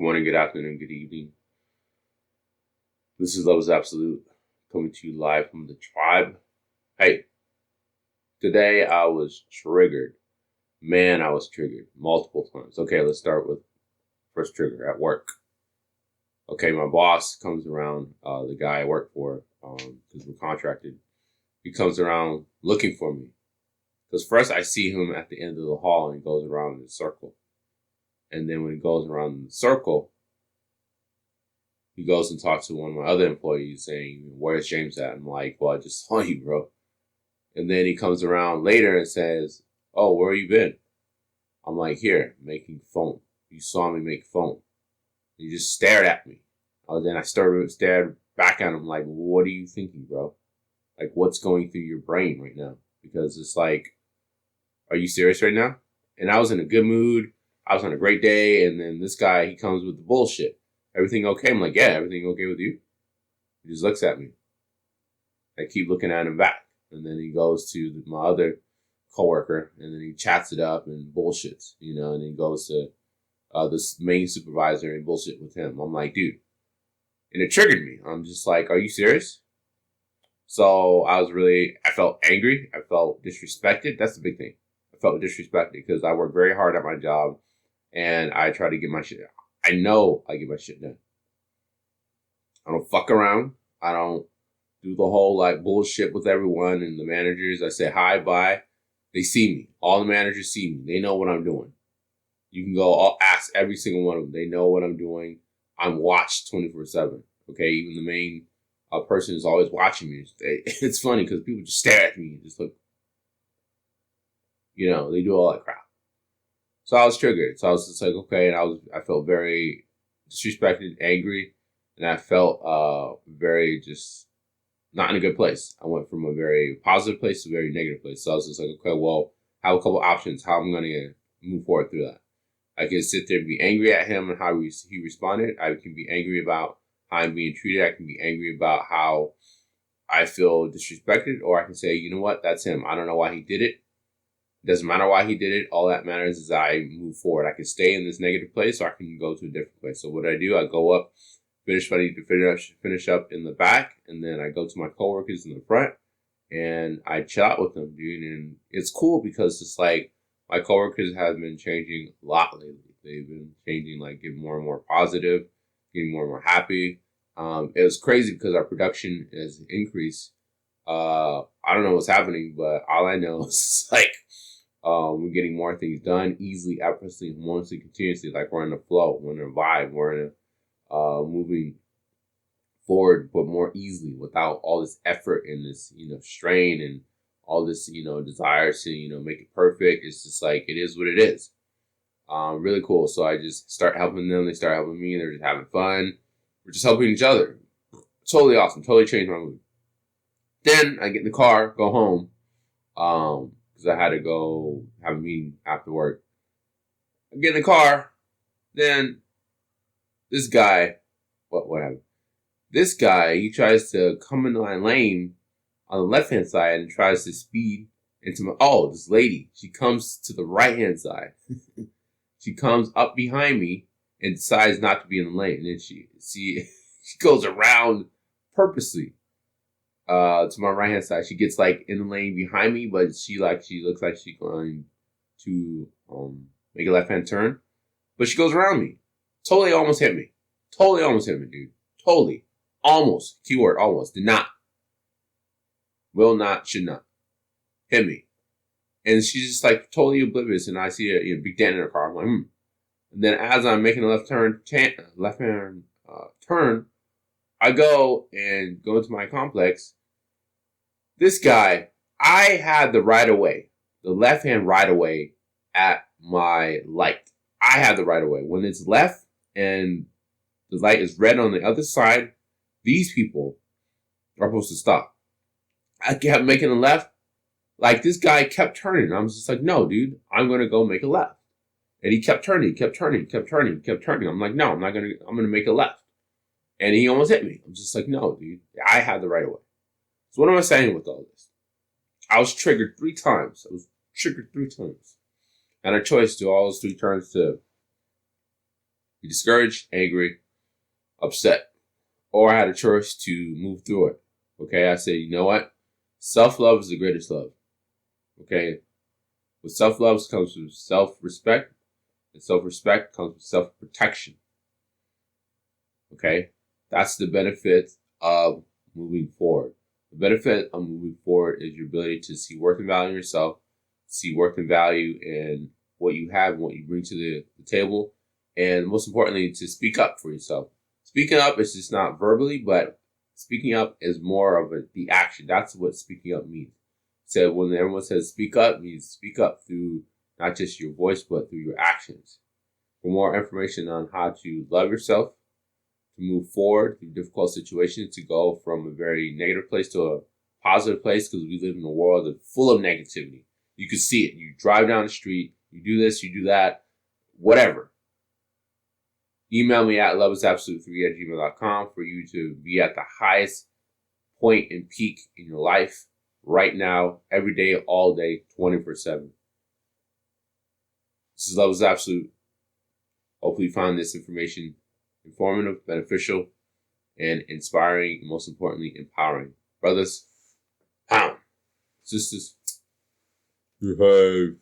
morning, good afternoon, good evening. This is Love is Absolute coming to you live from the tribe. Hey, today I was triggered. Man, I was triggered multiple times. Okay, let's start with first trigger at work. Okay, my boss comes around, the guy I work for, because we're contracted. He comes around looking for me. Because first I see him at the end of the hall and he goes around in a circle. And then when he goes around in the circle, he goes and talks to one of my other employees saying, "Where's James at?" I'm like, "Well, I just saw you, bro." And then he comes around later and says, "Oh, where you been?" I'm like, "Here, making phone. You saw me make phone." He just stared at me. Then I stared back at him like, "What are you thinking, bro? Like, what's going through your brain right now?" Because it's like, are you serious right now? And I was in a good mood. I was on a great day. And then this guy, he comes with the bullshit. "Everything okay?" I'm like, "Yeah, everything okay with you?" He just looks at me. I keep looking at him back. And then he goes to my other coworker and then he chats it up and bullshits, and he goes to this main supervisor and bullshit with him. I'm like, dude. And it triggered me. I'm just like, are you serious? So I felt angry. I felt disrespected. That's the big thing. I felt disrespected because I work very hard at my job and I try to get my shit. I know I get my shit done. I don't fuck around. I don't do the whole like bullshit with everyone and the managers. I say hi, bye. They see me. All the managers see me. They know what I'm doing. You can go ask every single one of them. They know what I'm doing. I'm watched 24/7. Okay, even the main person is always watching me. It's funny because people just stare at me and just look. They do all that crap. So I was triggered. So I was just like, okay, and I felt very disrespected, angry, and I felt very just not in a good place. I went from a very positive place to a very negative place. So I was just like, okay, well, I have a couple options how I'm going to move forward through that. I can sit there and be angry at him and how he responded. I can be angry about how I'm being treated. I can be angry about how I feel disrespected. Or I can say, you know what, that's him. I don't know why he did it. It doesn't matter why he did it. All that matters is I move forward. I can stay in this negative place or I can go to a different place. So what do? I go up, finish what I need to finish up in the back, and then I go to my coworkers in the front and I chat with them, dude. And it's cool because it's like my coworkers have been changing a lot lately. They've been changing, like getting more and more positive, getting more and more happy. It was crazy because our production has increased. I don't know what's happening, but all I know is like we're getting more things done easily, effortlessly, harmoniously, continuously. Like we're in a flow, we're in a vibe, we're in a moving forward, but more easily without all this effort and this, strain and all this, desire to, make it perfect. It's just like, it is what it is. Really cool. So I just start helping them. They start helping me. They're just having fun. We're just helping each other. Totally awesome. Totally changed my mood. Then I get in the car, go home, because I had to go have a meeting after work. I get in the car, then this guy, what happened? This guy, he tries to come into my lane on the left-hand side and tries to speed into this lady. She comes to the right-hand side. She comes up behind me and decides not to be in the lane. And then she goes around purposely to my right-hand side. She gets like in the lane behind me, but she looks like she's going to make a left-hand turn. But she goes around me. Totally almost hit me. Totally almost hit me, dude. Totally. Almost. Keyword almost. Did not. Will not. Should not. Hit me. And she's just like totally oblivious. And I see a big dent in her car. I'm like, And then as I'm making a left-hand turn, I go into my complex. This guy, I had the right of way, the left-hand right of way at my light. I had the right of way. When it's left and the light is red on the other side, these people are supposed to stop. I kept making a left. Like this guy kept turning. I was just like, no, dude, I'm going to go make a left. And he kept turning. I'm like, no, I'm going to make a left. And he almost hit me. I'm just like, no, dude, I had the right of way. So what am I saying with all this? I was triggered 3 times. And I chose to all those 3 times to be discouraged, angry, upset, or I had a choice to move through it. Okay, I say, you know what? Self-love is the greatest love. Okay, with self-love comes with self-respect, and self-respect comes with self-protection. Okay, that's the benefit of moving forward. The benefit of moving forward is your ability to see worth and value in yourself, see worth and value in what you have and what you bring to the table, and most importantly, to speak up for yourself. Speaking up is just not verbally, but speaking up is more of the action. That's what speaking up means. So when everyone says speak up, it means speak up through not just your voice, but through your actions. For more information on how to love yourself, to move forward through difficult situations, to go from a very negative place to a positive place, because we live in a world that's full of negativity. You can see it. You drive down the street, you do this, you do that, whatever. Email me at loveisabsolute3@gmail.com for you to be at the highest point and peak in your life right now, every day, all day, 24/7. This is Love is Absolute. Hopefully you found this information informative, beneficial, and inspiring, and most importantly, empowering. Brothers, pound. Sisters, behave.